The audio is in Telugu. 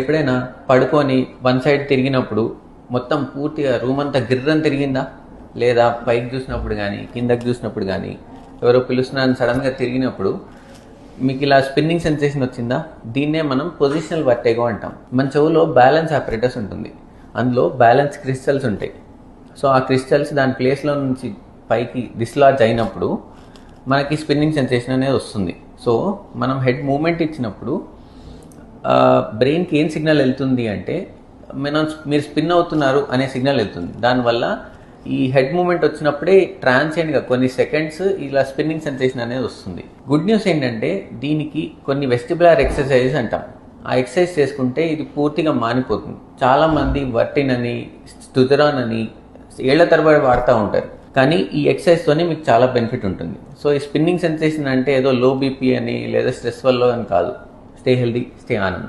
ఎప్పుడైనా పడుకొని వన్ సైడ్ తిరిగినప్పుడు మొత్తం పూర్తిగా రూమ్ అంతా గిర్రని తిరిగిందా, లేదా పైకి చూసినప్పుడు కానీ కిందకి చూసినప్పుడు కానీ ఎవరో పిలుస్తున్నారని సడన్గా తిరిగినప్పుడు మీకు ఇలా స్పిన్నింగ్ సెన్సేషన్ వచ్చిందా? దీన్నే మనం పొజిషనల్ వర్టిగో అంటాం. మన చెవులో బ్యాలెన్స్ ఆపరేటర్స్ ఉంటుంది, అందులో బ్యాలెన్స్ క్రిస్టల్స్ ఉంటాయి. సో ఆ క్రిస్టల్స్ దాని ప్లేస్లో నుంచి పైకి డిస్లాడ్జ్ అయినప్పుడు మనకి స్పిన్నింగ్ సెన్సేషన్ అనేది వస్తుంది. సో మనం హెడ్ మూమెంట్ ఇచ్చినప్పుడు బ్రెయిన్కి ఏం సిగ్నల్ వెళ్తుంది అంటే మీరు స్పిన్ అవుతున్నారు అనే సిగ్నల్ వెళ్తుంది. దానివల్ల ఈ హెడ్ మూమెంట్ వచ్చినప్పుడే ట్రాన్సియెంట్గా కొన్ని సెకండ్స్ ఇలా స్పిన్నింగ్ సెన్సేషన్ అనేది వస్తుంది. గుడ్ న్యూస్ ఏంటంటే దీనికి కొన్ని వెస్టిబులర్ ఎక్సర్సైజెస్ అంటాం. ఆ ఎక్సర్సైజ్ చేసుకుంటే ఇది పూర్తిగా మానిపోతుంది. చాలామంది వర్టిన్ అని స్టుజరాన్ అని ఏళ్ల తరబడి వాడుతూ ఉంటారు, కానీ ఈ ఎక్సర్సైజ్తోనే మీకు చాలా బెనిఫిట్ ఉంటుంది. సో ఈ స్పిన్నింగ్ సెన్సేషన్ అంటే ఏదో లో బీపీ అని లేదా స్ట్రెస్ వల్ల అని కాదు. Stay healthy, stay Anand.